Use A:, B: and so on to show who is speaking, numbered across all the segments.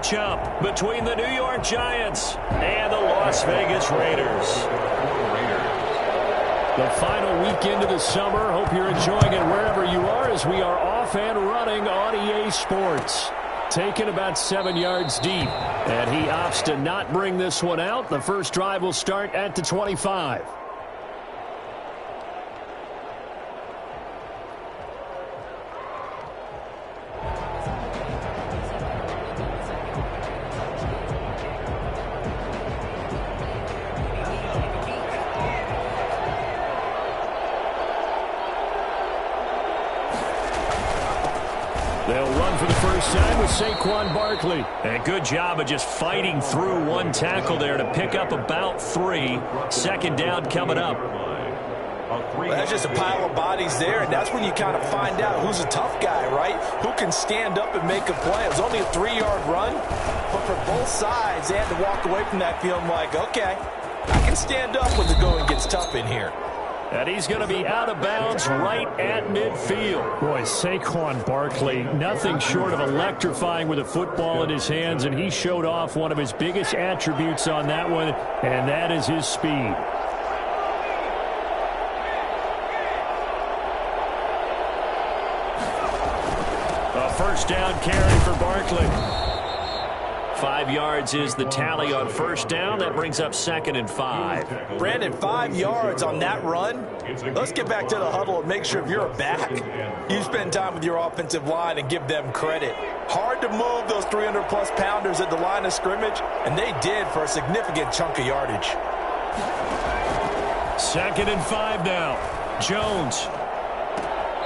A: matchup between the New York Giants and the Las Vegas Raiders. The final weekend of the summer. Hope you're enjoying it wherever you are as we are off and running on EA Sports. Taken about 7 yards deep, and he opts to not bring this one out. The first drive will start at the 25. They'll run for the first time with Saquon Barkley. And good job of just fighting through one tackle there to pick up about 3. Second down coming up.
B: Well, that's just a pile of bodies there, and that's when you kind of find out who's a tough guy, right? Who can stand up and make a play. It was only a 3-yard run, but for both sides, they had to walk away from that feeling like, okay, I can stand up when the going gets tough in here.
A: And he's going to be out of bounds right at midfield. Boy, Saquon Barkley, nothing short of electrifying with a football in his hands, and he showed off one of his biggest attributes on that one, and that is his speed. A first down carry for Barkley. 5 yards is the tally on first down. That brings up 2nd and 5.
B: Brandon, 5 yards on that run. Let's get back to the huddle and make sure if you're a back, you spend time with your offensive line and give them credit. Hard to move those 300-plus pounders at the line of scrimmage, and they did for a significant chunk of yardage.
A: 2nd and 5 now. Jones.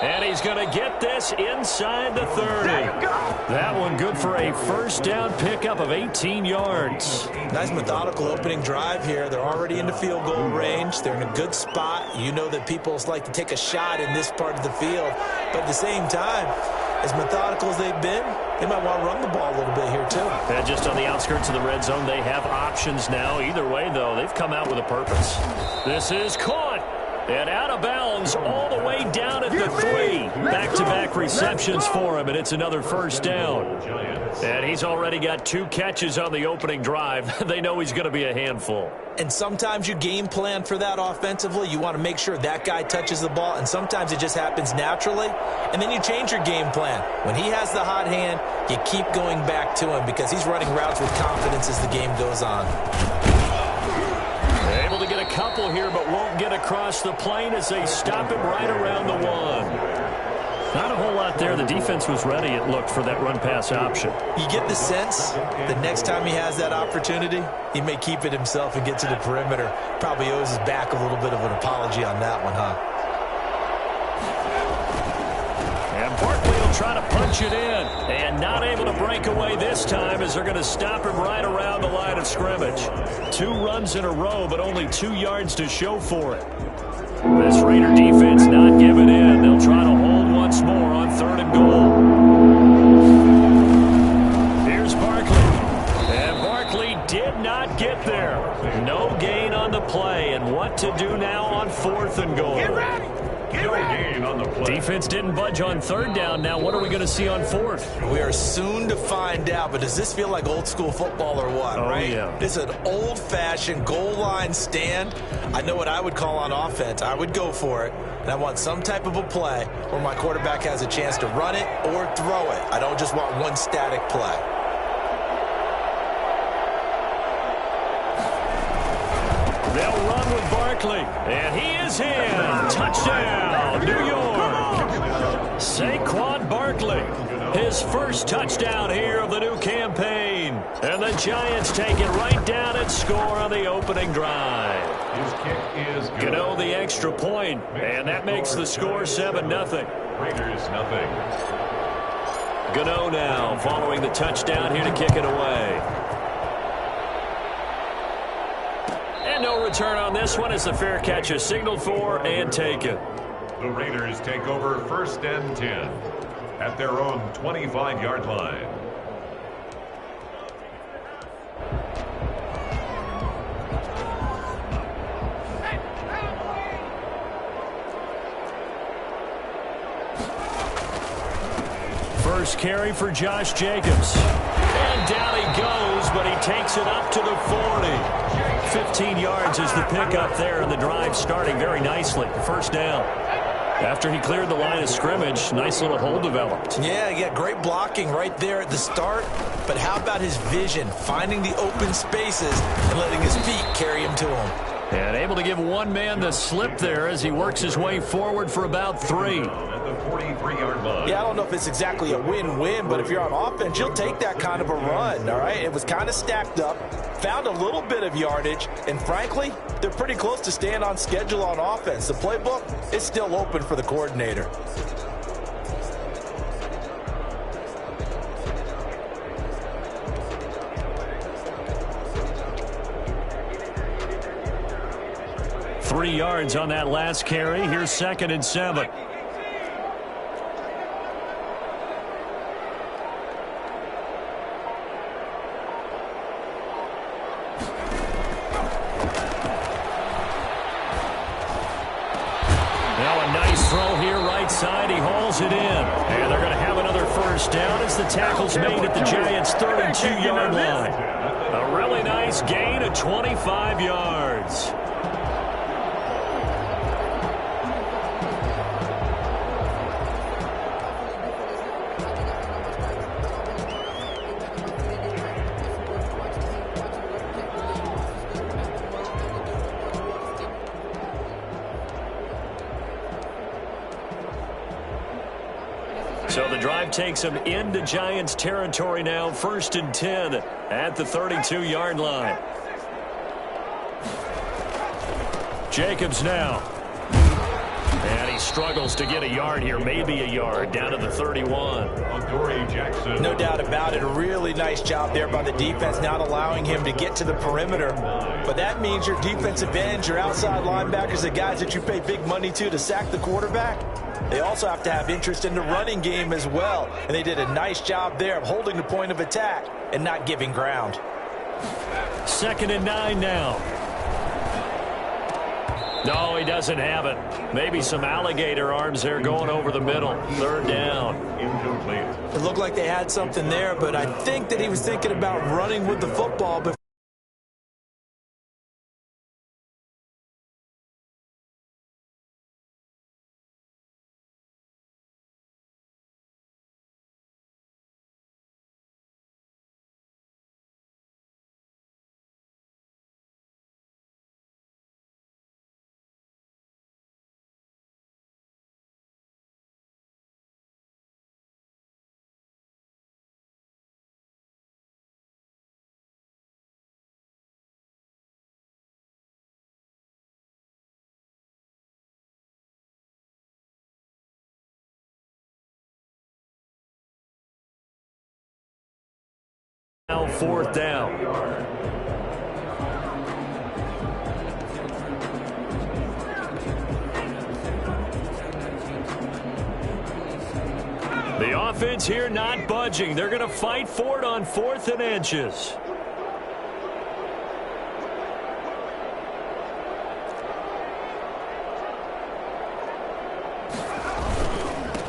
A: And he's going to get this inside the 30. That one good for a first down pickup of 18 yards.
B: Nice methodical opening drive here. They're already into field goal range. They're in a good spot. You know that people like to take a shot in this part of the field. But at the same time, as methodical as they've been, they might want to run the ball a little bit here too.
A: And just on the outskirts of the red zone, they have options now. Either way, though, they've come out with a purpose. This is caught. And out of bounds all the way down at the 3. Back-to-back receptions for him, and it's another first down. And he's already got 2 catches on the opening drive. They know he's going to be a handful.
B: And sometimes you game plan for that offensively. You want to make sure that guy touches the ball, and sometimes it just happens naturally. And then you change your game plan. When he has the hot hand, you keep going back to him because he's running routes with confidence as the game goes on.
A: Able to get a couple here, but won't get across the plane as they stop him right around the 1. Not a whole lot there. The defense was ready, it looked, for that run-pass option.
B: You get the sense the next time he has that opportunity, he may keep it himself and get to the perimeter. Probably owes his back a little bit of an apology on that one, huh?
A: And Barkley will try to punch it in. And not able to break away this time as they're going to stop him right around the line of scrimmage. 2 runs in a row, but only 2 yards to show for it. This Raider defense not giving in. They'll try to hold once more on 3rd and goal. Here's Barkley. And Barkley did not get there. No gain on the play. And what to do now on 4th and goal?
C: Get ready. No gain on the play.
A: Defense didn't budge on 3rd down. Now what are we going to see on 4th?
B: We are soon to find out, but does this feel like old school football or what, right?
A: Yeah.
B: It's an old-fashioned goal line stand. I know what I would call on offense. I would go for it, and I want some type of a play where my quarterback has a chance to run it or throw it. I don't just want one static play.
A: They'll run with Barkley, and he is in. Touchdown, New York. Saquon Barkley, his first touchdown here of the new campaign. And the Giants take it right down and score on the opening drive.
C: His kick is good.
A: Gano the extra point, and that makes the score 7-0.
C: Raiders nothing.
A: Gano now following the touchdown here to kick it away. And no return on this one as the fair catch is signaled for and taken.
C: The Raiders take over 1st and 10 at their own 25-yard line.
A: First carry for Josh Jacobs. And down he takes it up to the 40. 15 yards is the pickup there, and the drive starting very nicely. First down. After he cleared the line of scrimmage, nice little hole developed.
B: Yeah, great blocking right there at the start. But how about his vision, finding the open spaces and letting his feet carry him to him?
A: And able to give one man the slip there as he works his way forward for about 3.
C: At the 43-yard line.
B: Yeah, I don't know if it's exactly a win-win, but if you're on offense, you'll take that kind of a run, all right? It was kind of stacked up, found a little bit of yardage, and frankly, they're pretty close to staying on schedule on offense. The playbook is still open for the coordinator.
A: Three yards on that last carry. Here's 2nd and 7. Now a nice throw here right side. He hauls it in. And they're going to have another first down as the tackle's made at the Giants' 32-yard line. A really nice gain of 25 yards. So the drive takes him into Giants territory now. 1st and 10 at the 32-yard line. Jacobs now. And he struggles to get a yard here. Maybe a yard down to the 31.
C: Jackson.
B: No doubt about it. A really nice job there by the defense, not allowing him to get to the perimeter. But that means your defensive ends, your outside linebackers, the guys that you pay big money to sack the quarterback, they also have to have interest in the running game as well. And they did a nice job there of holding the point of attack and not giving ground.
A: 2nd and 9 now. No, he doesn't have it. Maybe some alligator arms there going over the middle. 3rd down.
C: Incomplete.
B: It looked like they had something there, but I think that he was thinking about running with the football before.
A: Now 4th down. The offense here not budging. They're going to fight for it on 4th and inches.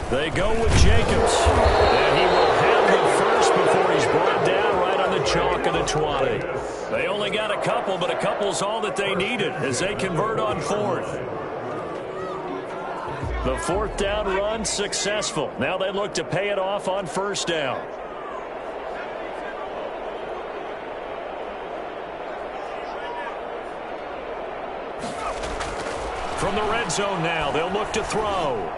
A: They go with Jacobs. And he will have the first before he's brought down right on the chalk of the 20. They only got a couple, but a couple's all that they needed as they convert on 4th. The 4th down run successful. Now they look to pay it off on 1st down. From the red zone now, they'll look to throw.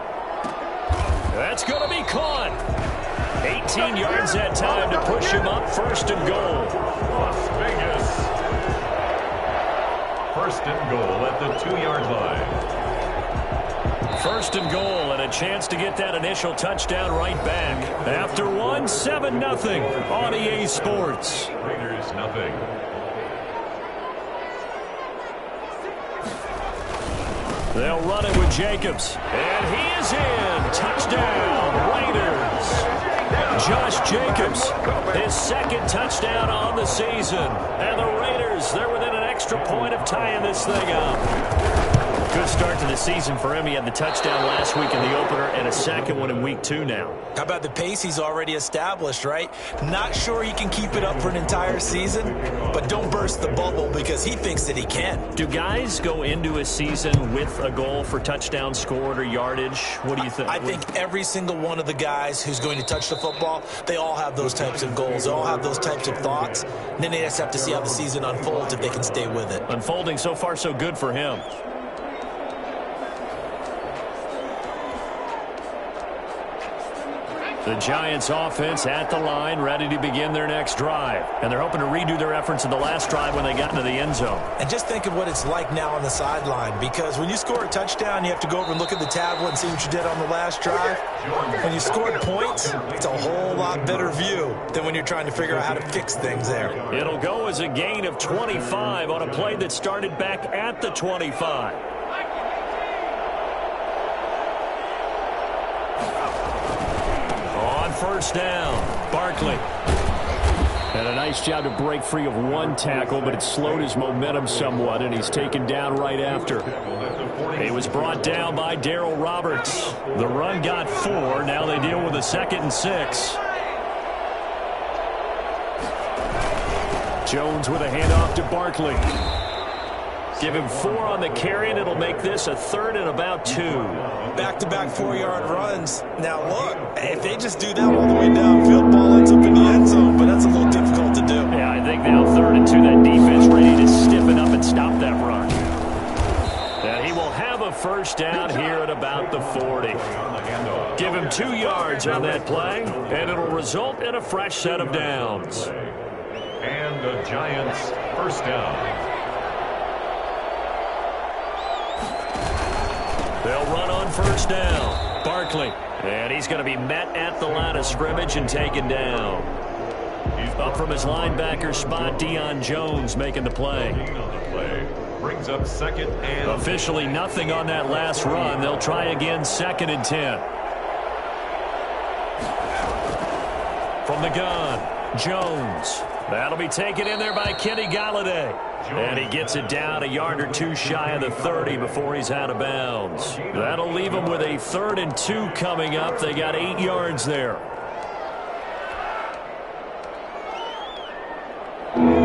A: That's going to be caught. 18 yards that time to push him up. 1st and goal.
C: Las Vegas. 1st and goal at the 2-yard line.
A: 1st and goal and a chance to get that initial touchdown right back. After one, 7-0 on EA Sports.
C: Raiders nothing.
A: They'll run it with Jacobs. And he is in. Touchdown, Raiders. Josh Jacobs, his 2nd touchdown on the season. And the Raiders, they're within an extra point of tying this thing up. Good start to the season for him. He had the touchdown last week in the opener and a second one in week 2 now.
B: How about the pace he's already established, right? Not sure he can keep it up for an entire season, but don't burst the bubble because he thinks that he can.
A: Do guys go into a season with a goal for touchdown scored or yardage? What do you think?
B: I think every single one of the guys who's going to touch the football, they all have those types of goals. They all have those types of thoughts. And then they just have to see how the season unfolds if they can stay with it.
A: Unfolding so far so good for him. The Giants offense at the line, ready to begin their next drive. And they're hoping to redo their efforts in the last drive when they got into the end zone.
B: And just think of what it's like now on the sideline, because when you score a touchdown, you have to go over and look at the tablet and see what you did on the last drive. When you scored points, it's a whole lot better view than when you're trying to figure out how to fix things there.
A: It'll go as a gain of 25 on a play that started back at the 25. First down, Barkley. And a nice job to break free of one tackle, but it slowed his momentum somewhat, and he's taken down right after. He was brought down by Darryl Roberts. The run got 4. Now they deal with a 2nd and 6. Jones with a handoff to Barkley. Give him 4 on the carry, and it'll make this a 3rd and about 2.
B: Back-to-back 4-yard runs. Now, look, if they just do that all the way downfield, ball ends up in the end zone, but that's a little difficult to do.
A: Yeah, I think now 3rd and 2, that defense ready to stiffen up and stop that run. And he will have a first down here at about the 40. Give him 2 yards on that play, and it'll result in a fresh set of downs.
C: And the Giants first down.
A: They'll run on first down. Barkley. And he's going to be met at the line of scrimmage and taken down. Up from his linebacker spot, Deion Jones making the play.
C: Brings up 2nd and...
A: Officially nothing on that last run. They'll try again 2nd and 10. From the gun, Jones. That'll be taken in there by Kenny Galladay. And he gets it down a yard or 2 shy of the 30 before he's out of bounds. That'll leave him with a 3rd and 2 coming up. They got 8 yards there.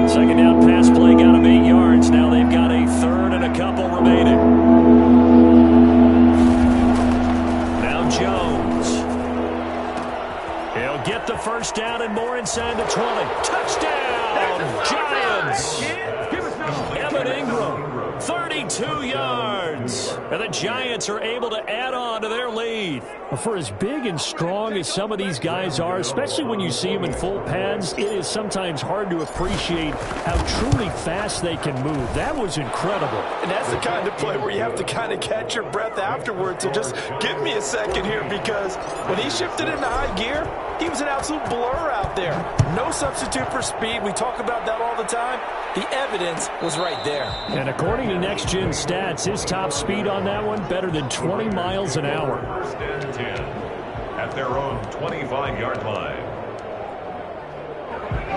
A: Second down pass play got him 8 yards. Now they've got a 3rd and a couple remaining. Now Jones. He'll get the first down and more inside the 20. Touchdown, Giants! Evan Ingram, 32 yards. And the Giants are able to add on to their lead. For as big and strong as some of these guys are, especially when you see them in full pads, it is sometimes hard to appreciate how truly fast they can move. That was incredible.
B: And that's the kind of play where you have to kind of catch your breath afterwards. So just give me a second here, because when he shifted into high gear, he was an absolute blur out there. No substitute for speed. We talk about that all the time. The evidence was right there.
A: And according to Next Gen Stats, his top speed on that one, better than 20 miles an hour.
C: First and 10 at their own 25-yard line.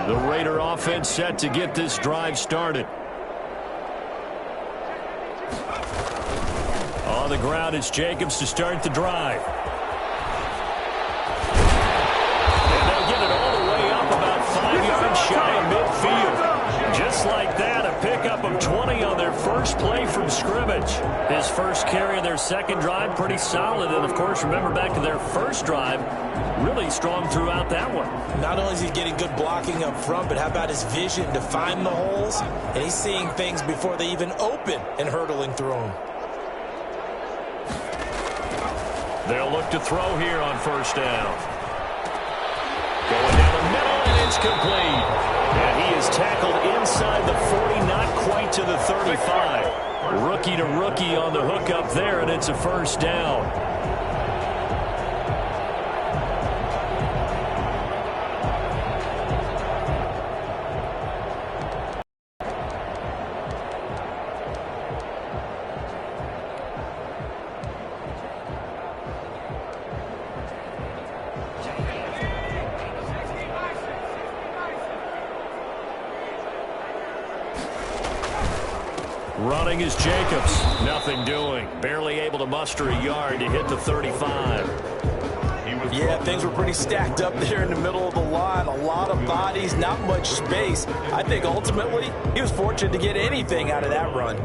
A: The Raider offense set to get this drive started. On the ground, it's Jacobs to start the drive. And they'll get it all the way up about 5 yards shy of midfield. Just like that, a pickup of 20 on their first play from scrimmage. His first carry of their second drive, pretty solid. And, of course, remember back to their first drive, really strong throughout that one.
B: Not only is he getting good blocking up front, but how about his vision to find the holes? And he's seeing things before they even open and hurdling through them.
A: They'll look to throw here on first down. Going down the middle, and it's complete. And he is tackled inside the 40, not quite to the 35. Rookie to rookie on the hookup there, and it's a first down. Running is Jacobs. Nothing doing. Barely able to muster a yard to hit the 35.
B: Yeah, things were pretty stacked up there in the middle of the line. A lot of bodies, not much space. I think ultimately he was fortunate to get anything out of that run.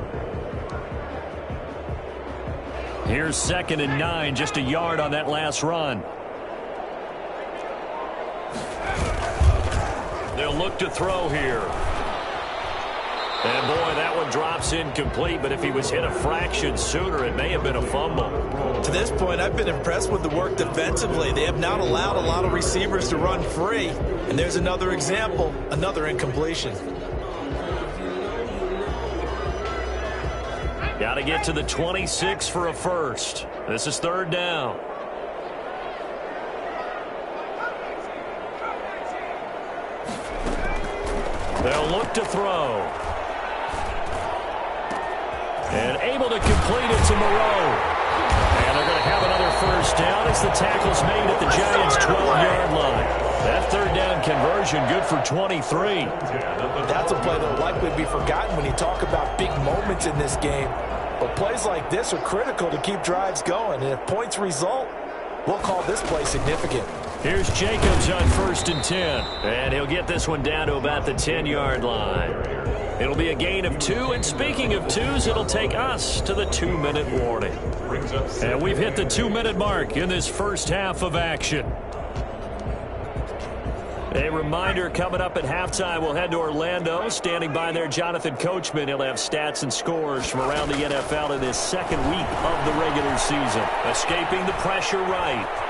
A: Here's 2nd and 9, just a yard on that last run. They'll look to throw here. And boy, that one drops incomplete, but if he was hit a fraction sooner, it may have been a fumble.
B: To this point, I've been impressed with the work defensively. They have not allowed a lot of receivers to run free. And there's another example, another incompletion.
A: Got to get to the 26 for a first. This is 3rd down. They'll look to throw. And able to complete it to Moreau. And they're going to have another first down as the tackle's made at the Giants' 12-yard line. That 3rd down conversion good for 23.
B: That's a play that will likely be forgotten when you talk about big moments in this game. But plays like this are critical to keep drives going. And if points result, we'll call this play significant.
A: Here's Jacobs on 1st and 10. And he'll get this one down to about the 10-yard line. It'll be a gain of 2, and speaking of 2s, it'll take us to the 2-minute warning. And we've hit the 2-minute mark in this first half of action. A reminder, coming up at halftime, we'll head to Orlando. Standing by there, Jonathan Coachman. He'll have stats and scores from around the NFL in this 2nd week of the regular season. Escaping the pressure right.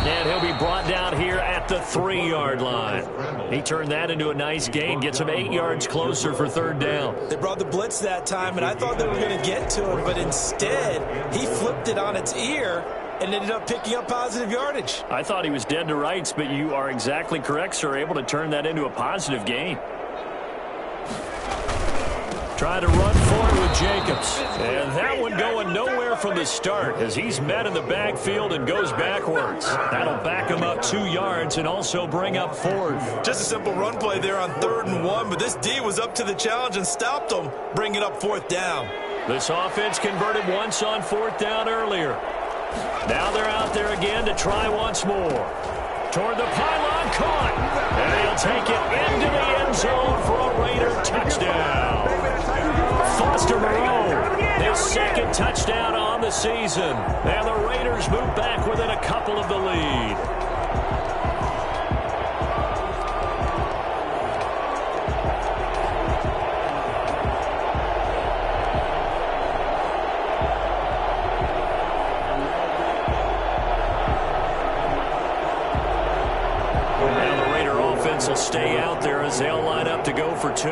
A: And he'll be brought down here at the 3-yard line. He turned that into a nice gain, gets him 8 yards closer for 3rd down.
B: They brought the blitz that time, and I thought they were going to get to him, but instead he flipped it on its ear and ended up picking up positive yardage.
A: I thought he was dead to rights, but you are exactly correct, sir. Able to turn that into a positive gain. Try to run forward with Jacobs. And that one going nowhere from the start as he's met in the backfield and goes backwards. That'll back him up 2 yards and also bring up 4th.
B: Just a simple run play there on 3rd and 1, but this D was up to the challenge and stopped him, bringing up 4th down.
A: This offense converted once on 4th down earlier. Now they're out there again to try once more. Toward the pylon, caught. And he'll take it into the end zone for a Raider touchdown. Foster Moreau, his 2nd touchdown on the season. And the Raiders move back within a couple of the lead. Now the Raider offense will stay out there as they'll line up to go for 2.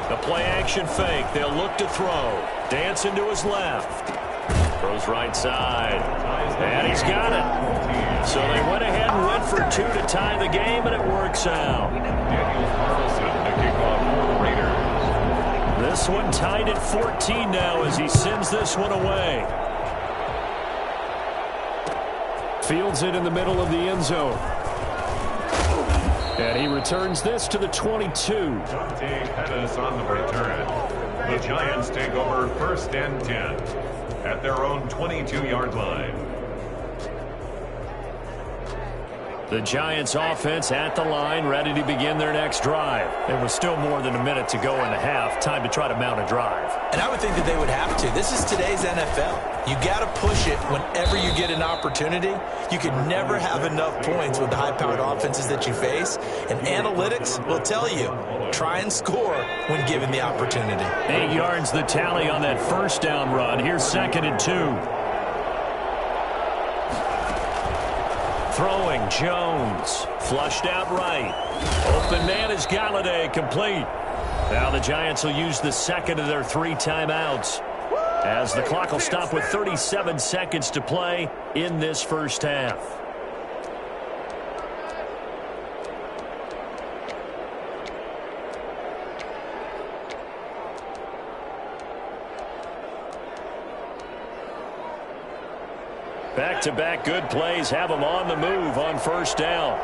A: The play-action fake. They'll look to throw. Dancing to his left. Throws right side. And he's got it. So they went ahead and went for 2 to tie the game, and it works out. This one tied at 14 now as he sends this one away. Fields it in the middle of the end zone. And he returns this to the 22.
C: Dante Pettis on the return. The Giants take over 1st and 10 at their own 22-yard line.
A: The Giants offense at the line, ready to begin their next drive. There was still more than a minute to go in the half. Time to try to mount a drive.
B: And I would think that they would have to. This is today's NFL. You got to push it whenever you get an opportunity. You can never have enough points with the high-powered offenses that you face. And analytics will tell you, try and score when given the opportunity.
A: 8 yards the tally on that first down run. Here's 2nd and 2. Throwing, Jones. Flushed out right. Open man is Galladay, complete. Now the Giants will use the 2nd of their 3 timeouts, as the clock will stop with 37 seconds to play in this first half. Back-to-back good plays have them on the move on first down.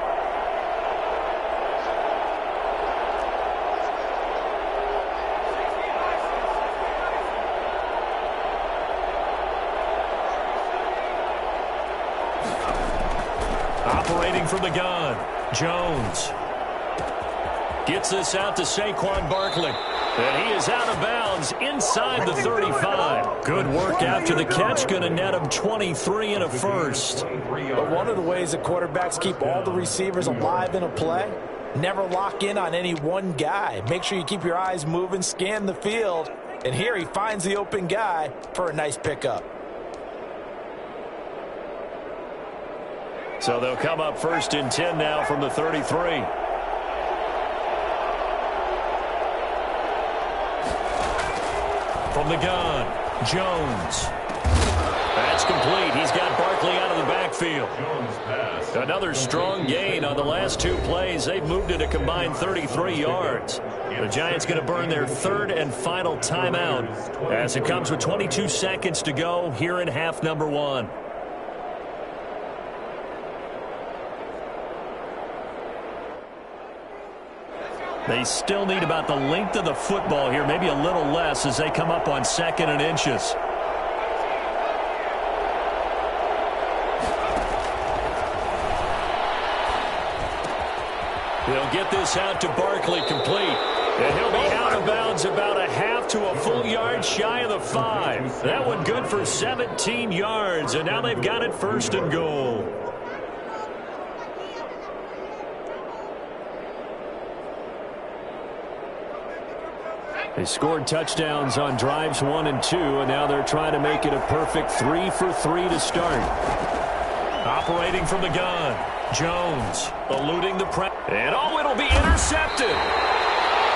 A: from the gun. Jones gets this out to Saquon Barkley. And he is out of bounds inside the 35. Good work after the catch. Going to net him 23 and a first.
B: But one of the ways that quarterbacks keep all the receivers alive in a play, never lock in on any one guy. Make sure you keep your eyes moving, scan the field. And here he finds the open guy for a nice pickup.
A: So they'll come up 1st and 10 now from the 33. From the gun, Jones. That's complete. He's got Barkley out of the backfield. Another strong gain on the last 2 plays. They've moved it a combined 33 yards. The Giants going to burn their 3rd and final timeout as it comes with 22 seconds to go here in half number 1. They still need about the length of the football here, maybe a little less as they come up on 2nd and inches. They'll get this out to Barkley complete. And he'll be out of bounds about a half to a full yard shy of the 5. That one good for 17 yards, and now they've got it 1st and goal. They scored touchdowns on drives 1 and 2, and now they're trying to make it a perfect 3 for 3 to start. Operating from the gun, Jones eluding the press. And it'll be intercepted.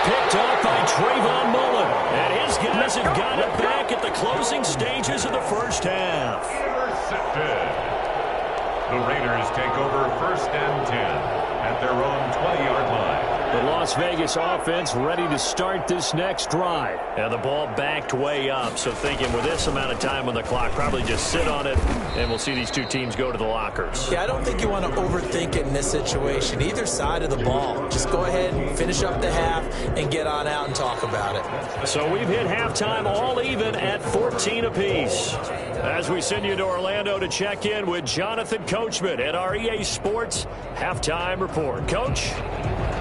A: Picked up by Trayvon Mullen. And his guys have got it back at the closing stages of the first half.
C: Intercepted. The Raiders take over 1st and 10 at their own 20-yard line.
A: The Las Vegas offense ready to start this next drive. And the ball backed way up, so thinking with this amount of time on the clock, probably just sit on it, and we'll see these 2 teams go to the lockers.
B: Yeah, I don't think you want to overthink it in this situation. Either side of the ball. Just go ahead and finish up the half and get on out and talk about it.
A: So we've hit halftime all even at 14 apiece. As we send you to Orlando to check in with Jonathan Coachman at our EA Sports Halftime Report. Coach?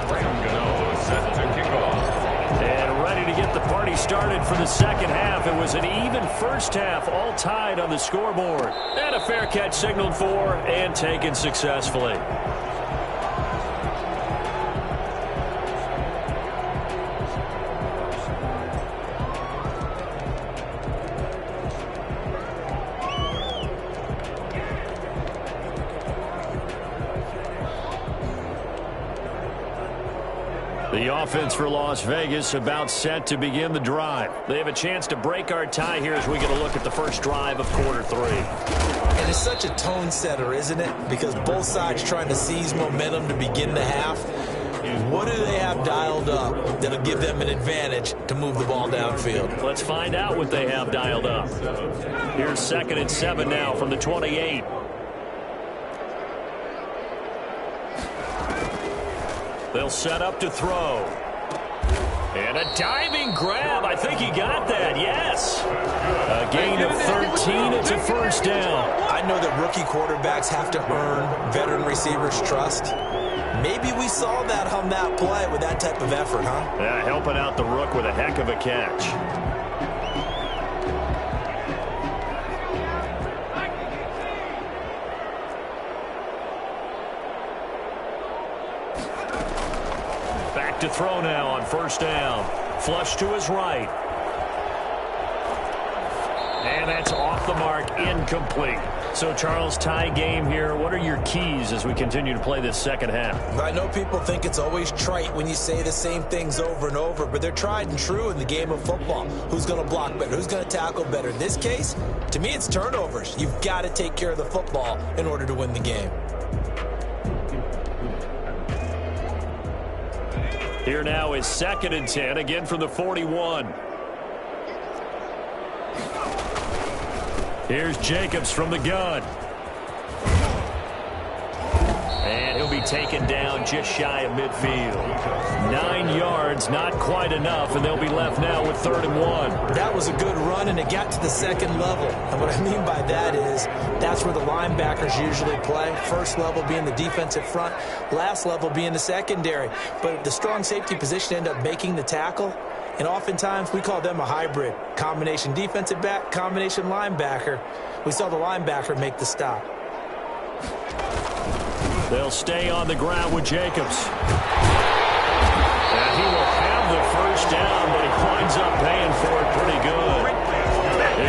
C: Gano set to kick off.
A: And ready to get the party started for the second half. It was an even first half, all tied on the scoreboard. And a fair catch signaled for and taken successfully. The offense for Las Vegas about set to begin the drive. They have a chance to break our tie here as we get a look at the first drive of quarter 3.
B: And it's such a tone setter, isn't it? Because both sides trying to seize momentum to begin the half. What do they have dialed up that'll give them an advantage to move the ball downfield?
A: Let's find out what they have dialed up. Here's 2nd and 7 now from the 28. They'll set up to throw. And a diving grab. I think he got that, yes. A gain of 13. It's a first down.
B: I know that rookie quarterbacks have to earn veteran receivers' trust. Maybe we saw that on that play with that type of effort, huh?
A: Yeah, helping out the rook with a heck of a catch. To throw now on first down. Flush to his right. And that's off the mark, incomplete. So, Charles, tie game here. What are your keys as we continue to play this second half?
B: I know people think it's always trite when you say the same things over and over, but they're tried and true in the game of football. Who's going to block better? Who's going to tackle better? In this case, to me, it's turnovers. You've got to take care of the football in order to win the game.
A: Here now is 2nd and 10, again from the 41. Here's Jacobs from the gun. And he'll be taken down just shy of midfield. 9 yards, not quite enough, and they'll be left now with 3rd and 1.
B: That was a good run, and it got to the second level. And what I mean by that is that's where the linebackers usually play. First level being the defensive front, last level being the secondary. But the strong safety position ended up making the tackle. And oftentimes we call them a hybrid. Combination defensive back, combination linebacker. We saw the linebacker make the stop.
A: They'll stay on the ground with Jacobs. And he will have the first down, but he winds up paying for it pretty good.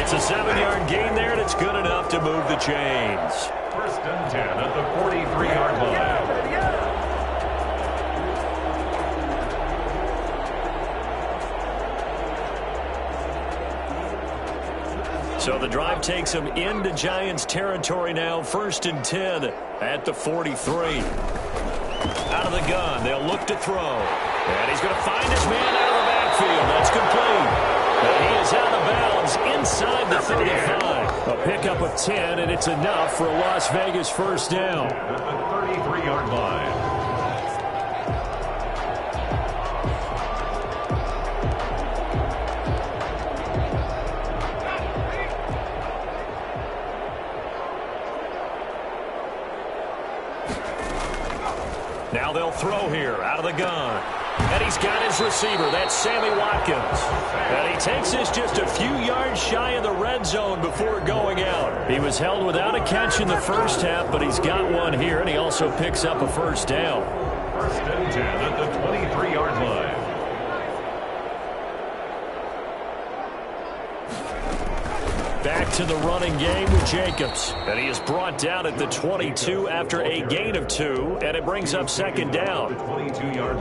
A: It's a 7-yard gain there, and it's good enough to move the chains.
C: 1st and 10 at the 43-yard line.
A: So the drive takes him into Giants territory now. 1st and 10 at the 43. Out of the gun, they'll look to throw. And he's going to find his man out of the backfield. That's complete. And he is out of bounds inside the 35. A pickup of 10, and it's enough for a Las Vegas first down.
C: At the 33-yard line.
A: Now they'll throw here out of the gun. And he's got his receiver. That's Sammy Watkins. And he takes this just a few yards shy of the red zone before going out. He was held without a catch in the first half, but he's got one here, and he also picks up a first down.
C: 1st and 10 at the 23-yard line.
A: Back to the running game with Jacobs. And he is brought down at the 22 after a gain of 2, and it brings up 2nd down.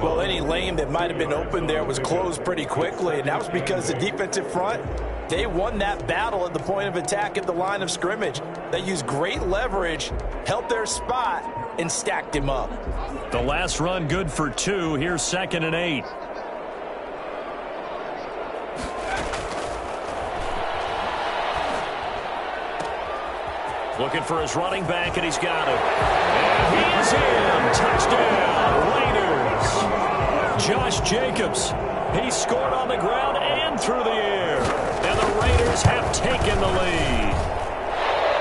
B: Well, any lane that might have been open there was closed pretty quickly, and that was because the defensive front, they won that battle at the point of attack at the line of scrimmage. They used great leverage, held their spot, and stacked him up.
A: The last run good for 2. Here's 2nd and 8. Looking for his running back, and he's got it. And he is in. Touchdown, Raiders. Josh Jacobs. He scored on the ground and through the air. And the Raiders have taken the lead.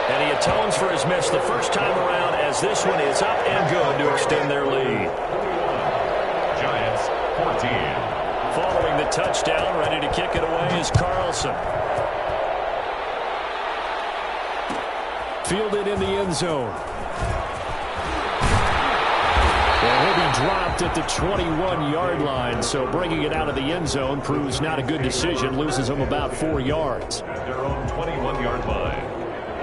A: And he atones for his miss the first time around, as this one is up and good to extend their lead.
C: Giants 14.
A: Following the touchdown, ready to kick it away is Carlson. Fielded in the end zone. And he'll be dropped at the 21-yard line, so bringing it out of the end zone proves not a good decision. Loses him about 4 yards.
C: At their own 21-yard line.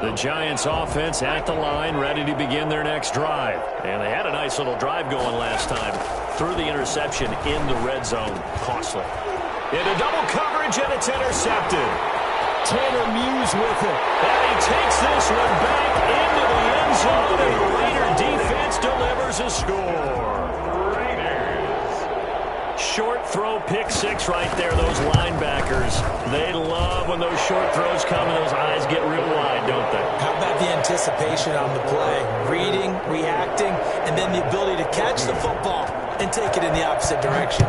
A: The Giants offense at the line, ready to begin their next drive. And they had a nice little drive going last time. Through the interception in the red zone. Costly. Into double coverage, and it's intercepted. Tanner Muse with it. And he takes this one back into the end zone, and the Raider defense delivers a score.
C: Raiders.
A: Short throw, pick 6 right there. Those linebackers, they love when those short throws come and those eyes get real wide, don't they?
B: How about the anticipation on the play? Reading, reacting, and then the ability to catch the football and take it in the opposite direction.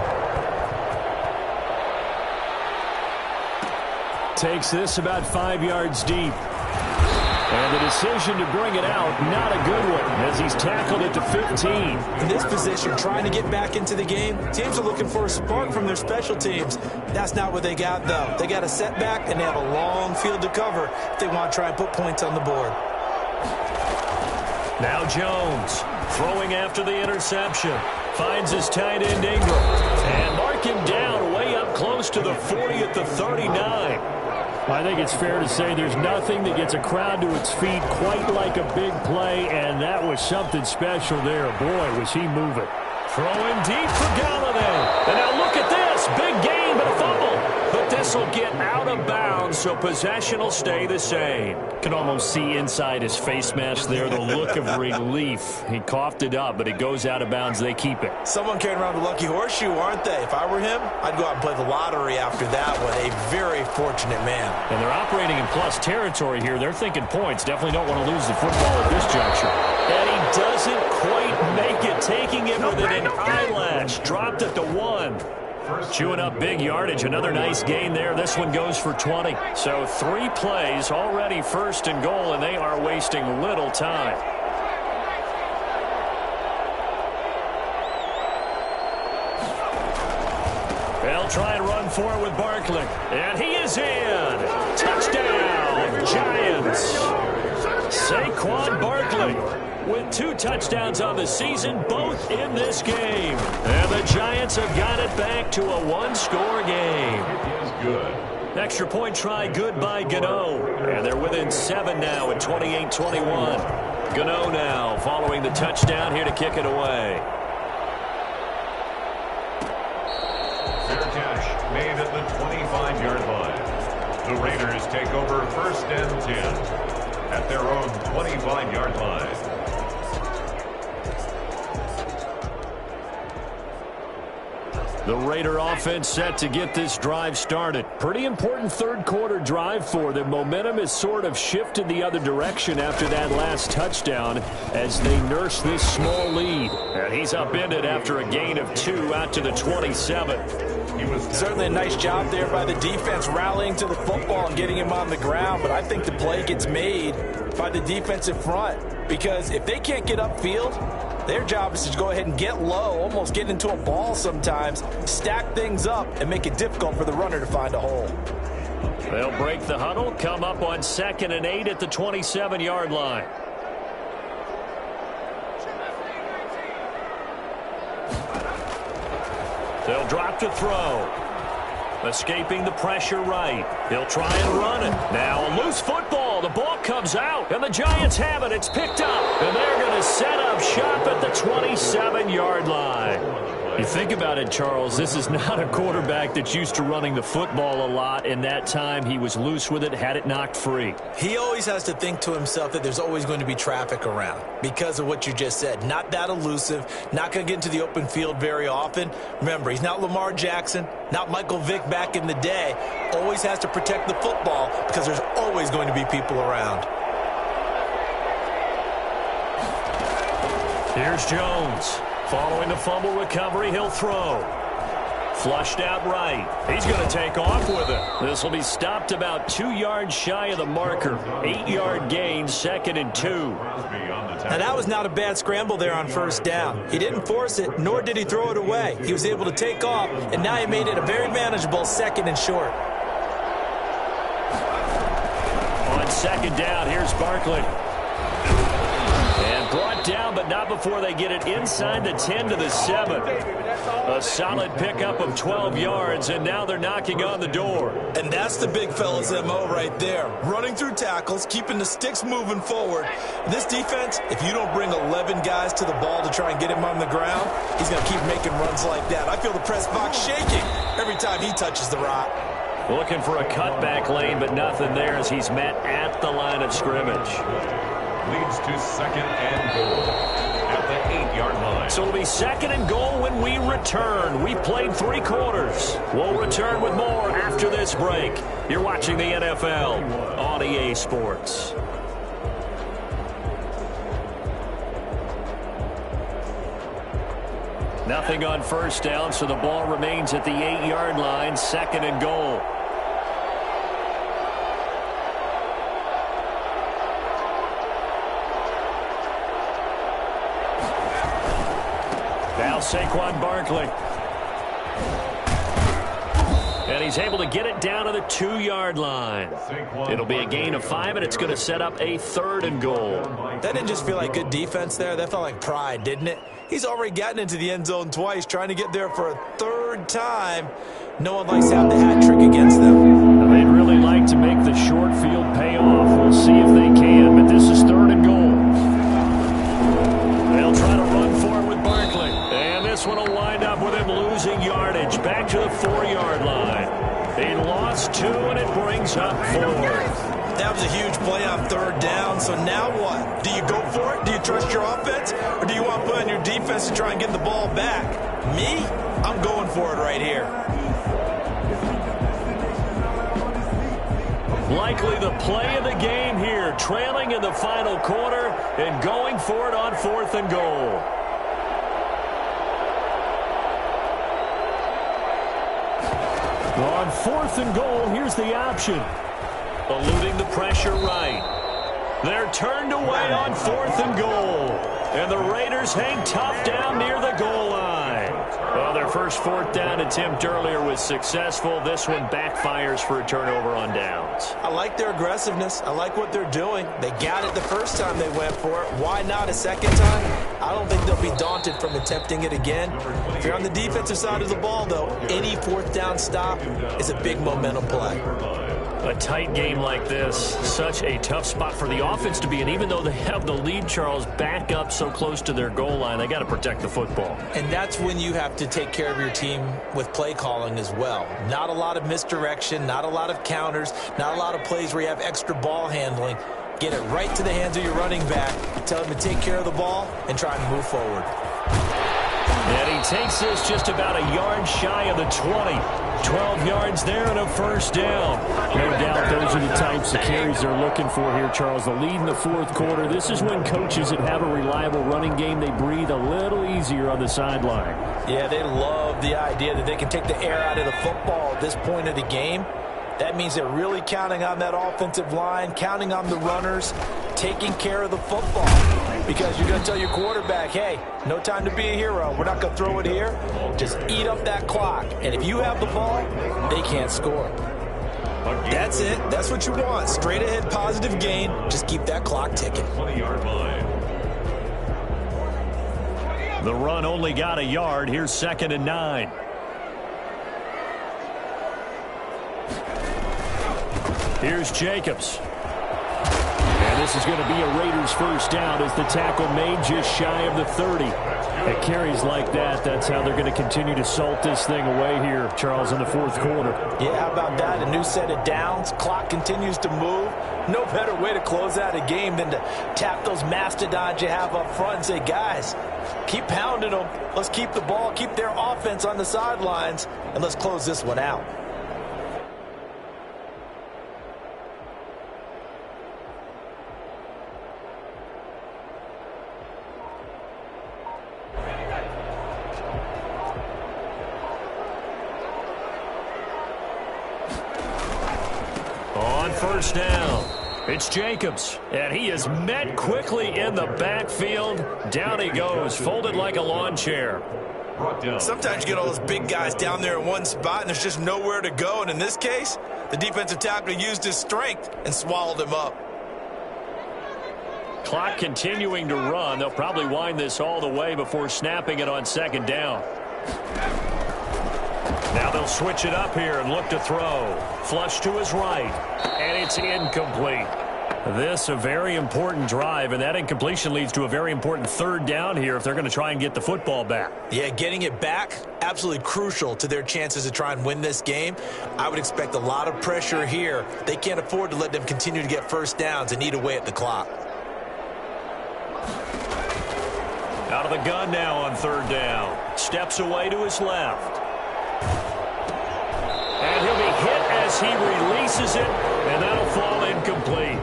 A: Takes this about 5 yards deep. And the decision to bring it out, not a good one, as he's tackled it to 15.
B: In this position, trying to get back into the game, teams are looking for a spark from their special teams. That's not what they got, though. They got a setback, and they have a long field to cover if they want to try and put points on the board.
A: Now Jones, throwing after the interception. Finds his tight end Ingram. And mark him down way up close to the 40 at the 39. I think it's fair to say there's nothing that gets a crowd to its feet quite like a big play, and that was something special there. Boy, was he moving. Throwing deep for Galladay. And now look at this. Big gain, but a fumble. But this will get out of bounds, so possession will stay the same. Can almost see inside his face mask there the look of relief. He coughed it up, but it goes out of bounds. They keep it.
B: Someone carrying around the lucky horseshoe, aren't they? If I were him, I'd go out and play the lottery after that one. A very fortunate man.
A: And they're operating in plus territory here. They're thinking points. Definitely don't want to lose the football at this juncture. And he doesn't quite make it taking it within an eyelash. Dropped at the 1. Chewing up big yardage. Another nice gain there. This one goes for 20. So 3 plays already first and goal, and they are wasting little time. They'll try and run for it with Barkley. And he is in. Touchdown, Giants. Saquon Barkley with 2 touchdowns on the season, both in this game. And the Giants have got it back to a 1-score game.
C: It is good.
A: Extra point try good by Gano. And they're within 7 now at 28-21. Gano now following the touchdown here to kick it away.
C: Made at the 25-yard line. The Raiders take over first and 10 at their own 25-yard line.
A: The Raider offense set to get this drive started. Pretty important third-quarter drive for them. Momentum has sort of shifted the other direction after that last touchdown as they nurse this small lead. And he's upended after a gain of 2 out to the 27.
B: Certainly a nice job there by the defense rallying to the football and getting him on the ground, but I think the play gets made by the defensive front because if they can't get upfield, their job is to go ahead and get low, almost get into a ball sometimes, stack things up, and make it difficult for the runner to find a hole.
A: They'll break the huddle, come up on 2nd and 8 at the 27-yard line. They'll drop to throw. Escaping the pressure right. He'll try and run it. Now a loose football. The ball comes out, and the Giants have it. It's picked up, and they're going to set up shop at the 27-yard line. You think about it, Charles, this is not a quarterback that's used to running the football a lot. In that time, he was loose with it, had it knocked free.
B: He always has to think to himself that there's always going to be traffic around because of what you just said. Not that elusive, not going to get into the open field very often. Remember, he's not Lamar Jackson, not Michael Vick back in the day. Always has to protect the football because there's always going to be people around.
A: Here's Jones. Following the fumble recovery, he'll throw. Flushed out right. He's going to take off with it. This will be stopped about 2 yards shy of the marker. 8-yard gain, 2nd and 2.
B: Now, that was not a bad scramble there on first down. He didn't force it, nor did he throw it away. He was able to take off, and now he made it a very manageable 2nd and short.
A: On 2nd down, here's Barkley. And brought down, but not before they get it inside the 10 to the 7. A solid pickup of 12 yards, and now they're knocking on the door.
B: And that's the big fella's MO right there. Running through tackles, keeping the sticks moving forward. This defense, if you don't bring 11 guys to the ball to try and get him on the ground, he's going to keep making runs like that. I feel the press box shaking every time he touches the rock.
A: Looking for a cutback lane, but nothing there as he's met at the line of scrimmage.
C: Leads to 2nd and goal at the 8-yard line.
A: So it'll be 2nd and goal when we return. We've played 3 quarters. We'll return with more after this break. You're watching the NFL on EA Sports. Nothing on first down, so the ball remains at the 8-yard line, 2nd and goal. Now Saquon Barkley. And he's able to get it down to the 2-yard line. It'll be a gain of 5, and it's going to set up a 3rd and goal.
B: That didn't just feel like good defense there. That felt like pride, didn't it? He's already gotten into the end zone twice, trying to get there for a 3rd time. No one likes to have the hat trick against them.
A: They'd really like to make the short field pay off. We'll see if they can, but this is 3rd and goal. They'll try to run for it with Barkley. And this one will wind up with him losing yardage. Back to the 4-yard line. He lost 2, and it brings up 4th.
B: That was a huge play on 3rd down, so now what? Do you go for it? Do you trust your offense? Or do you want to put on your defense to try and get the ball back? Me? I'm going for it right here.
A: Likely the play of the game here, trailing in the final quarter and going for it on 4th and goal. On 4th and goal, here's the option. Eluding the pressure right. They're turned away on 4th and goal. And the Raiders hang tough down near the goal line. Well, their first 4th down attempt earlier was successful. This one backfires for a turnover on downs.
B: I like their aggressiveness. I like what they're doing. They got it the first time they went for it. Why not a second time? I don't think they'll be daunted from attempting it again. If you're on the defensive side of the ball, though, any 4th down stop is a big momentum play.
A: A tight game like this, such a tough spot for the offense to be in. Even though they have the lead, Charles, back up so close to their goal line, they got to protect the football.
B: And that's when you have to take care of your team with play calling as well. Not a lot of misdirection, not a lot of counters, not a lot of plays where you have extra ball handling. Get it right to the hands of your running back, tell him to take care of the ball, and try and move forward.
A: And he takes this just about a yard shy of the 20. 12 yards there and a first down. No doubt those are the types of carries they're looking for here, Charles. The lead in the 4th quarter. This is when coaches that have a reliable running game, they breathe a little easier on the sideline.
B: Yeah, they love the idea that they can take the air out of the football at this point of the game. That means they're really counting on that offensive line, counting on the runners, taking care of the football. Because you're going to tell your quarterback, hey, no time to be a hero. We're not going to throw it here. Just eat up that clock. And if you have the ball, they can't score. That's it. That's what you want. Straight ahead, positive gain. Just keep that clock ticking.
C: 20-yard line.
A: The run only got a yard. Here's 2nd and 9. Here's Jacobs. And this is going to be a Raiders first down as the tackle made just shy of the 30. At carries like that, that's how they're going to continue to salt this thing away here, Charles, in the 4th quarter.
B: Yeah, how about that? A new set of downs. Clock continues to move. No better way to close out a game than to tap those mastodons you have up front and say, guys, keep pounding them. Let's keep the ball, keep their offense on the sidelines, and let's close this one out.
A: On first down, it's Jacobs, and he is met quickly in the backfield. Down he goes, folded like a lawn chair.
B: Sometimes you get all those big guys down there in one spot, and there's just nowhere to go. And in this case, the defensive tackle used his strength and swallowed him up.
A: Clock continuing to run. They'll probably wind this all the way before snapping it on 2nd down. Now they'll switch it up here and look to throw. Flush to his right, and it's incomplete. This a very important drive, and that incompletion leads to a very important 3rd down here if they're going to try and get the football back.
B: Yeah, getting it back, absolutely crucial to their chances to try and win this game. I would expect a lot of pressure here. They can't afford to let them continue to get first downs and eat away at the clock.
A: Out of the gun now on 3rd down. Steps away to his left. And he'll be hit as he releases it, and that'll fall incomplete.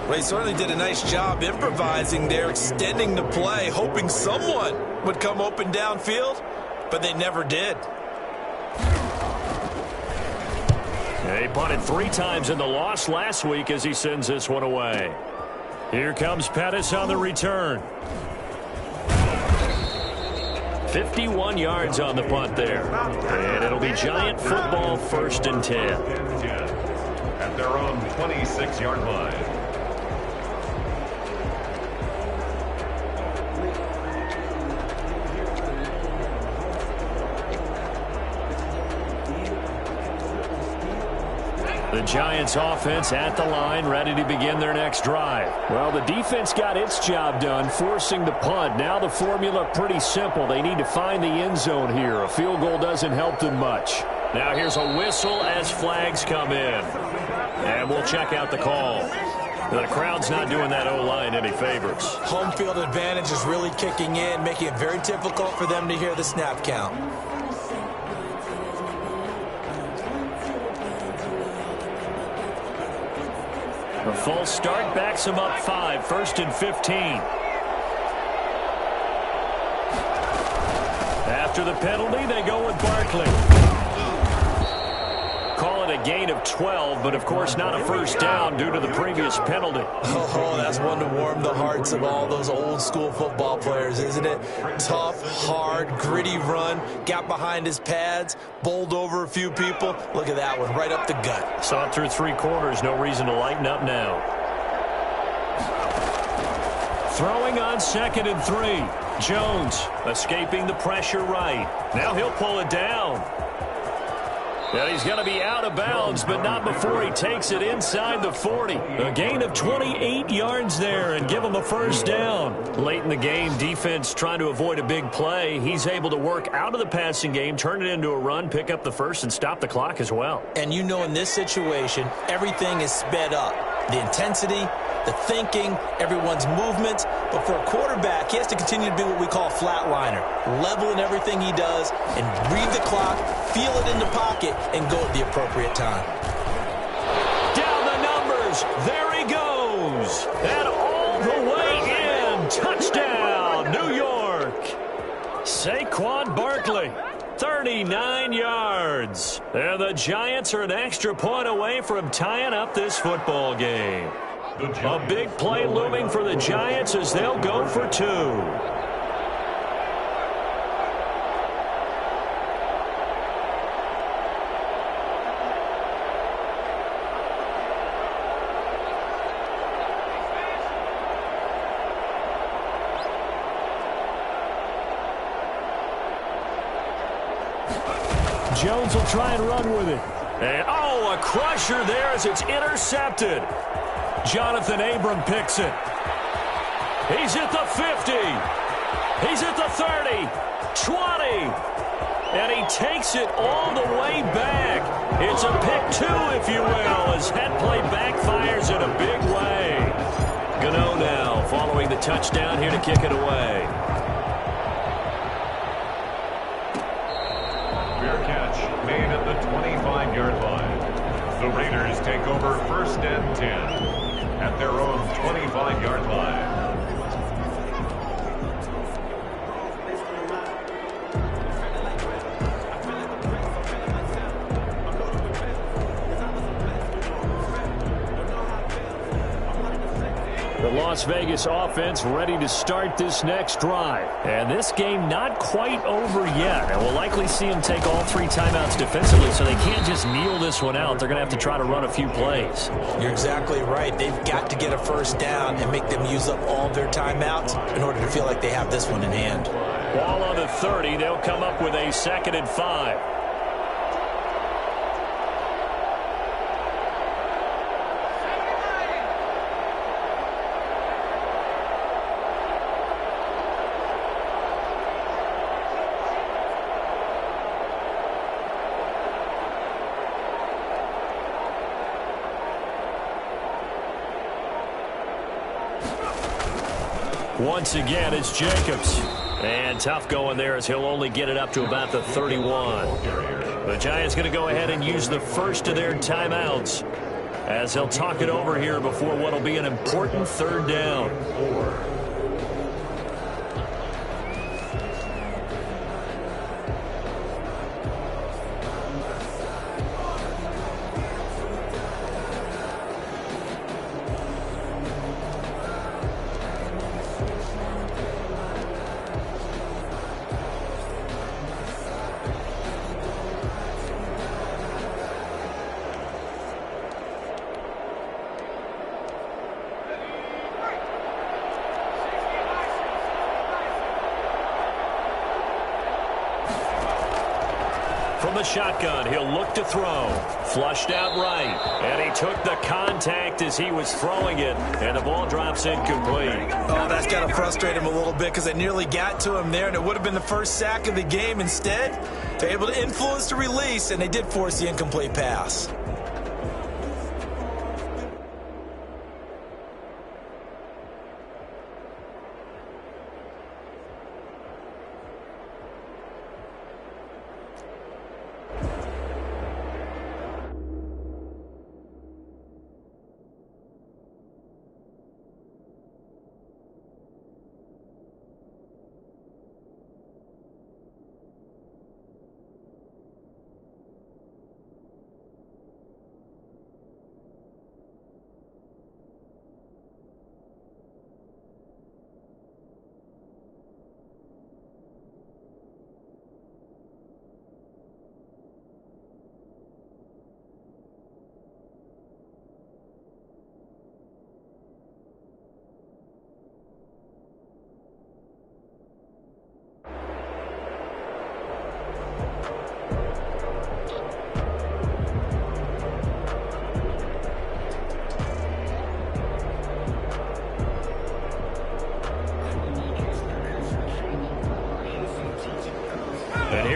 B: Well, he certainly did a nice job improvising there, extending the play, hoping someone would come open downfield, but they never did.
A: He punted 3 times in the loss last week as he sends this one away. Here comes Pettis on the return. 51 yards on the punt there. And it'll be Giant football, 1st and 10.
C: At their own 26-yard line.
A: The Giants offense at the line, ready to begin their next drive. Well, the defense got its job done, forcing the punt. Now the formula pretty simple. They need to find the end zone here. A field goal doesn't help them much. Now here's a whistle as flags come in. And we'll check out the call. The crowd's not doing that O-line any favors.
B: Home field advantage is really kicking in, making it very difficult for them to hear the snap count.
A: The false start backs him up 5, 1st and 15. After the penalty, they go with Barkley. call it a gain of 12, but of course not a first down due to the previous penalty.
B: Oh, that's one to warm the hearts of all those old school football players, isn't it? Tough, hard, gritty run, got behind his pads, bowled over a few people. Look at that one, right up the gut.
A: Saw it through 3 quarters, no reason to lighten up now. Throwing on 2nd and 3. Jones escaping the pressure right. Now he'll pull it down. And he's going to be out of bounds, but not before he takes it inside the 40. A gain of 28 yards there and give him a first down. Late in the game, defense trying to avoid a big play. He's able to work out of the passing game, turn it into a run, pick up the first, and stop the clock as well.
B: And you know in this situation, everything is sped up. The intensity, the thinking, everyone's movement. But for a quarterback, he has to continue to be what we call a flatliner. Level in everything he does and read the clock, feel it in the pocket, and go at the appropriate time.
A: Down the numbers. There he goes. And all the way in. Touchdown, New York. Saquon Barkley. 39 yards. And the Giants are an extra point away from tying up this football game. A big play looming for the Giants as they'll go for 2. Jones will try and run with it. And, oh, a crusher there as it's intercepted. Jonathan Abram picks it. He's at the 50. He's at the 30. 20. And he takes it all the way back. It's a pick 2, if you will, as that play backfires in a big way. Gano now following the touchdown here to kick it away.
C: Fair catch made at the 25-yard line. The Raiders take over 1st and 10 at their own 25-yard line.
A: The Las Vegas offense ready to start this next drive. And this game not quite over yet. And we'll likely see them take all 3 timeouts defensively, so they can't just kneel this one out. They're going to have to try to run a few plays.
B: You're exactly right. They've got to get a first down and make them use up all their timeouts in order to feel like they have this one in hand.
A: Ball on the 30. They'll come up with a 2nd and 5. Once again, it's Jacobs. And tough going there as he'll only get it up to about the 31. The Giants going to go ahead and use the first of their timeouts as they'll talk it over here before what will be an important 3rd down. From the shotgun, he'll look to throw. Flushed out right. And he took the contact as he was throwing it. And the ball drops incomplete.
B: Oh, that's got to frustrate him a little bit because it nearly got to him there, and it would have been the first sack of the game. Instead, they're able to influence the release, and they did force the incomplete pass.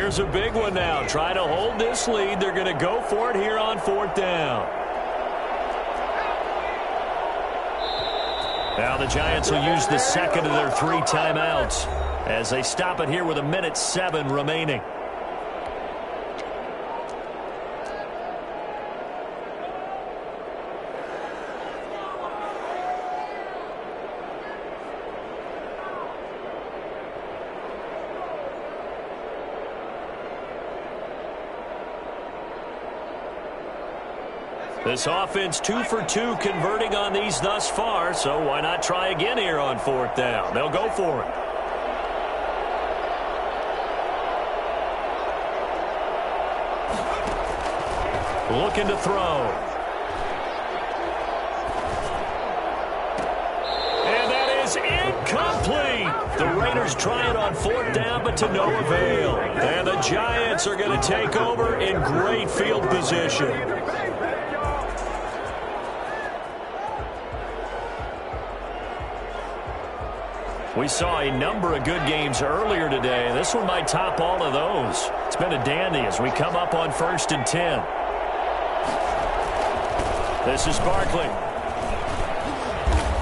A: Here's a big one now. Try to hold this lead. They're going to go for it here on 4th down. Now the Giants will use the second of their 3 timeouts as they stop it here with 1:07 remaining. This offense 2 for 2 converting on these thus far, so why not try again here on 4th down? They'll go for it. Looking to throw. And that is incomplete. The Raiders try it on 4th down, but to no avail. And the Giants are going to take over in great field position. We saw a number of good games earlier today. This one might top all of those. It's been a dandy as we come up on 1st and 10. This is Barkley.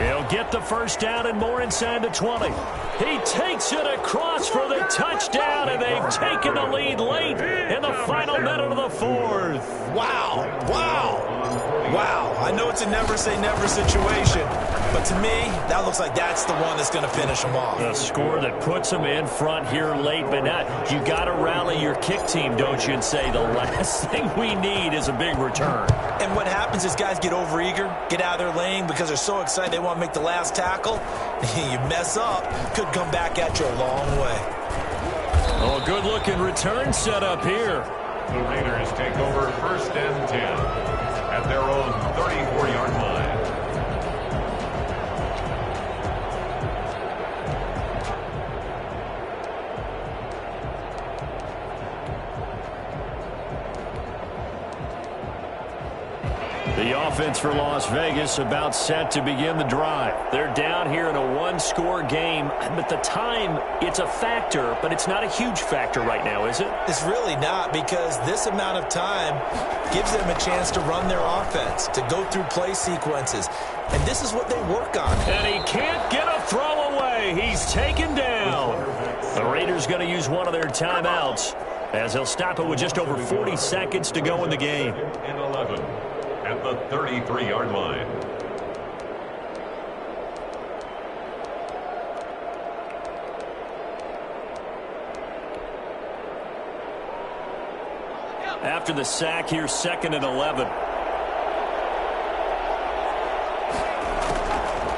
A: He'll get the first down and more inside the 20. He takes it across for the touchdown, and they've taken the lead late in the final minute of the 4th.
B: Wow. Wow. Wow. I know it's a never-say-never situation, but to me, that looks like that's the one that's going to finish them off.
A: A score that puts them in front here late, but not. You got to rally your kick team, don't you, and say the last thing we need is a big return.
B: And what happens is guys get overeager, get out of their lane because they're so excited they want to make the last tackle. You mess up, could come back at you a long way.
A: Oh, a good-looking return set up here.
C: The Raiders take over 1st and 10 at their own 34-yard line.
A: The offense for Las Vegas about set to begin the drive. They're down here in a 1-score game, but the time, it's a factor, but it's not a huge factor right now, is it?
B: It's really not, because this amount of time gives them a chance to run their offense, to go through play sequences, and this is what they work on.
A: And he can't get a throw away. He's taken down. The Raiders going to use one of their timeouts as they'll stop it with just over 40 seconds to go in the game.
C: And 11. At the 33-yard line.
A: After the sack here, 2nd and 11.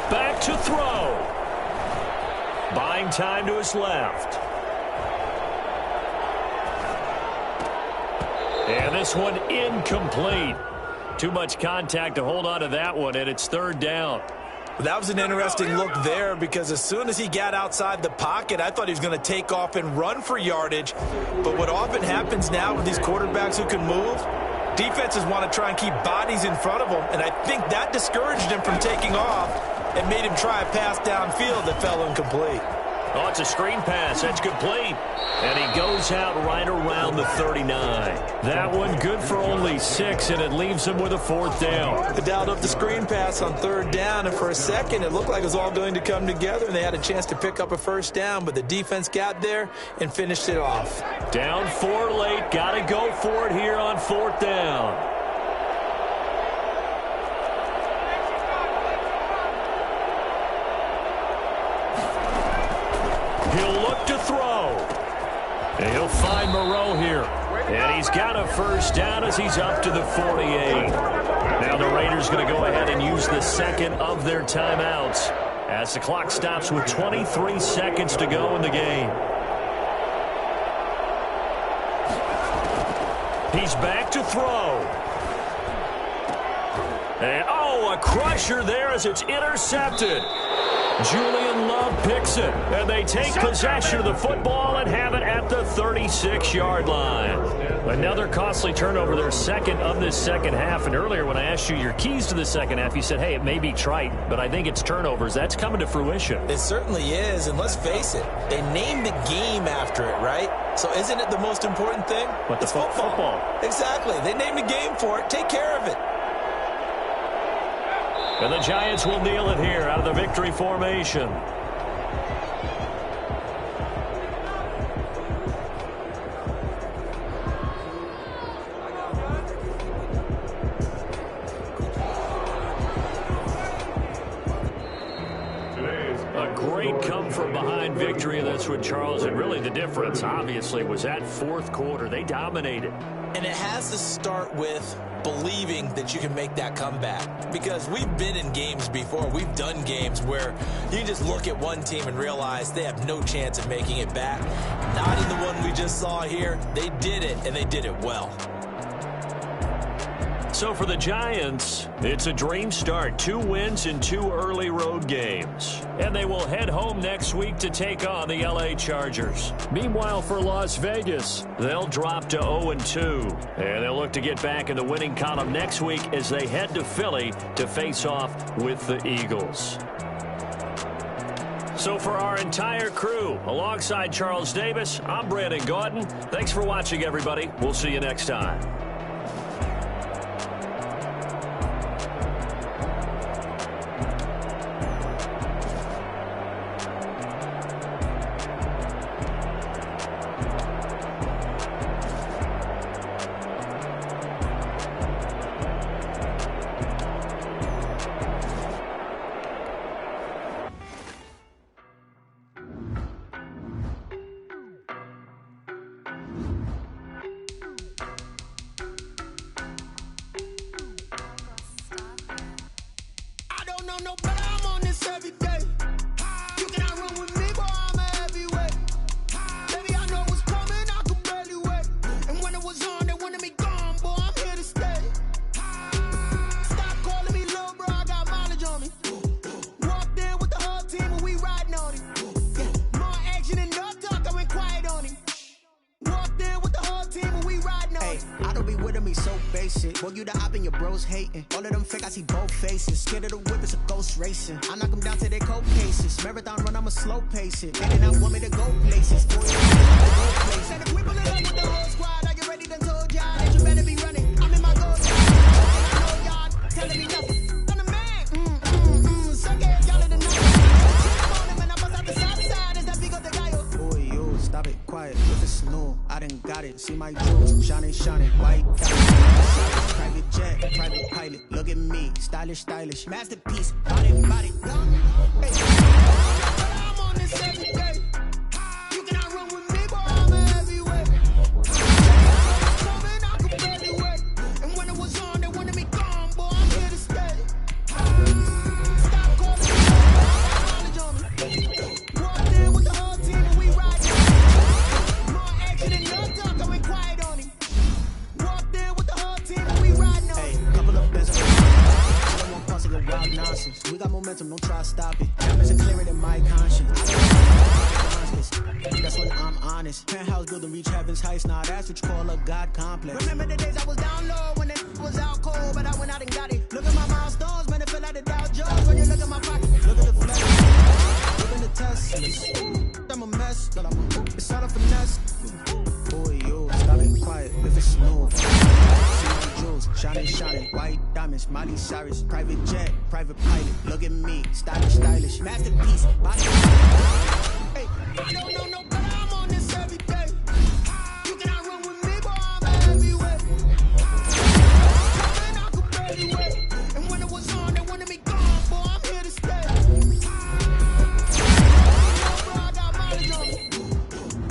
A: Back to throw. Buying time to his left. And this one incomplete. Too much contact to hold on to that one, and it's 3rd down.
B: That was an interesting look there, because as soon as he got outside the pocket, I thought he was going to take off and run for yardage. But what often happens now with these quarterbacks who can move, defenses want to try and keep bodies in front of them, and I think that discouraged him from taking off and made him try a pass downfield that fell incomplete.
A: Oh, it's a screen pass. That's complete. And he goes out right around the 39. That one good for only 6, and it leaves him with a 4th down.
B: They dialed up the screen pass on 3rd down, and for a second it looked like it was all going to come together, and they had a chance to pick up a 1st down, but the defense got there and finished it off.
A: Down 4 late. Got to go for it here on 4th down. He'll look to throw. And he'll find Moreau here. And he's got a 1st down as he's up to the 48. Now the Raiders going to go ahead and use the 2nd of their timeouts as the clock stops with 23 seconds to go in the game. He's back to throw. And, oh, a crusher there as it's intercepted. Julian Love picks it, and they take possession of the football and have it at the 36-yard line. Another costly turnover, their second of this second half. And earlier when I asked you your keys to the second half, you said, hey, it may be trite, but I think it's turnovers. That's coming to fruition.
B: It certainly is, and let's face it, they named the game after it, right? So isn't it the most important thing?
A: But
B: it's football. Exactly. They named the game for it. Take care of it.
A: And the Giants will kneel it here out of the victory formation. A great come-from-behind victory, and that's what Charles, and really the difference, obviously, was that fourth quarter. They dominated.
B: And it has to start with believing that you can make that comeback. Because we've been in games before. We've done games where you just look at one team and realize they have no chance of making it back. Not in the one we just saw here. They did it, and they did it well.
A: So for the Giants, it's a dream start. 2 wins in 2 early road games. And they will head home next week to take on the LA Chargers. Meanwhile, for Las Vegas, they'll drop to 0-2. And they'll look to get back in the winning column next week as they head to Philly to face off with the Eagles. So for our entire crew, alongside Charles Davis, I'm Brandon Gordon. Thanks for watching, everybody. We'll see you next time.
D: Boy, you the op and your bros hating. All of them fake, I see both faces. Scared of the whip, it's a ghost racing. I knock them down to their cold cases. Marathon run, I'ma slow pace it. They did not want me to go places. Boy, said if we pull it up with the whole squad, are you ready? Done told y'all that you better be running. I'm in my gold and I know y'all telling me nothing. I'm the man. So get y'all in the night. On him and I bust out the side. Is that big of the guy? Boy, you stop it, quiet. If it's snow, I done got it. See my jewels, shining, white. Private jet, private pilot, look at me, stylish, masterpiece, body. Hey, I'm on this every day. You cannot run with me, boy, I'm a heavyweight. I could barely wait. And when it was on, they wanted me gone, boy, I'm here to stay. Stop calling me, knowledge on me. Walked in with the whole team and we ride. More action than your talk, I went quiet on him. Walked in with the whole team and we ride on him. Hey, couple of best wild nonsense. We got momentum, don't try to stop it. Cameras are clearer than my conscience. That's when I'm honest. Penthouse building reach heaven's heights. Now that's what you call a God complex. Remember the days I was down low when it was out cold, but I went out and got it. Look at my milestones, man, it feel like the Dow Jones. When you look at my pocket, look at the flesh. Look at the Teslas. I'm a mess, but it's all a finesse. Boy, yo, stop it quiet if it's smooth. Jewels, shining, white diamonds, Miley Cyrus, private jet, private pilot, look at me, stylish, masterpiece, body. Hey, I don't know no better, I'm on this every day. You cannot run with me, boy, I'm a heavyweight. I could barely wait. And when it was on, they wanted me gone, boy, I'm here to stay. Bro, I got mileage on me.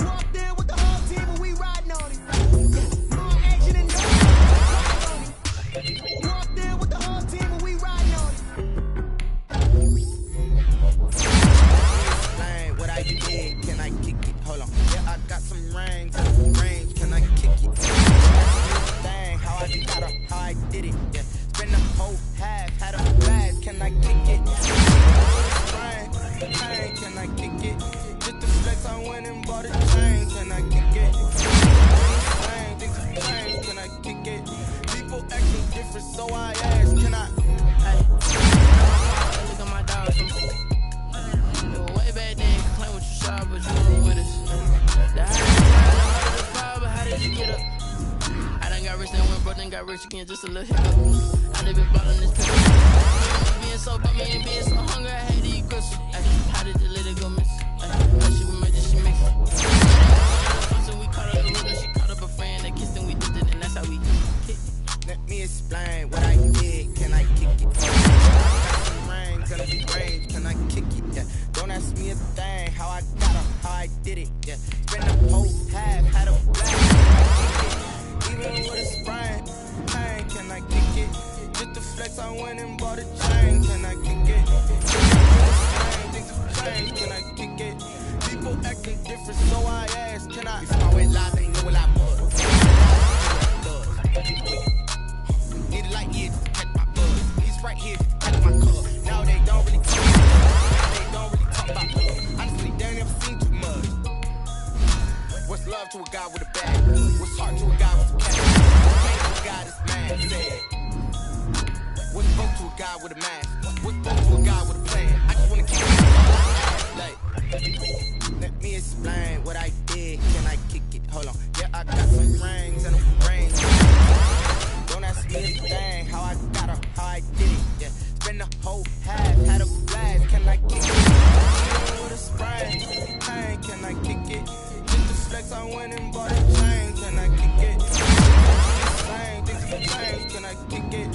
D: Walked in with the whole team and we riding on it. More action and walked in with the whole team and we riding on it. Man, what I did, can I
E: get up. I done got rich and went broke, then got rich again, just a little hiccup. I live in ballin' this picture. Being so bummy and being so hungry, I hate to eat crystal. How did the lady go miss? She was made she mixed. So we caught up the rhythm, she caught up a friend, they kissed and we did it, and that's how we kick.
F: Let me explain what I did. Can I kick it? Got some rings and a range. Can I kick it? Yeah. Don't ask me a thing. How I got her, how I did it. Yeah. Spend the whole half, had a blast. Can I kick it? Even with a sprain, pain. Can I kick it? Just the flex, I went and bought a chain. Can I kick it? Things have changed. Can I kick it? People acting different, so I ask. Can I? Before I went live, they know what I was. Need a light here to catch my buzz. He's right here to catch my cup. Now they don't really talk about love. Honestly, they ain't never seen too much. What's love to a guy with a bag? What's heart to a guy with a cat? Pain to a guy that's mad, said. What's broke to a guy with a mask? What's broke to a guy with a plan? I just wanna kick it all I ask, like. Let me explain what I did. Can I kick it? Hold on. Yeah, I got some rings and a ring. Don't ask me a thing, how I got her, how I did it, yeah. Spend the whole half, had a blast, can I kick it? Even with a sprain, pain, can I kick it? Just the flex, I went and bought a chain, can I kick it? Things have changed, can I kick it?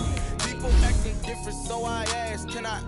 F: People acting different, so I ask, can I?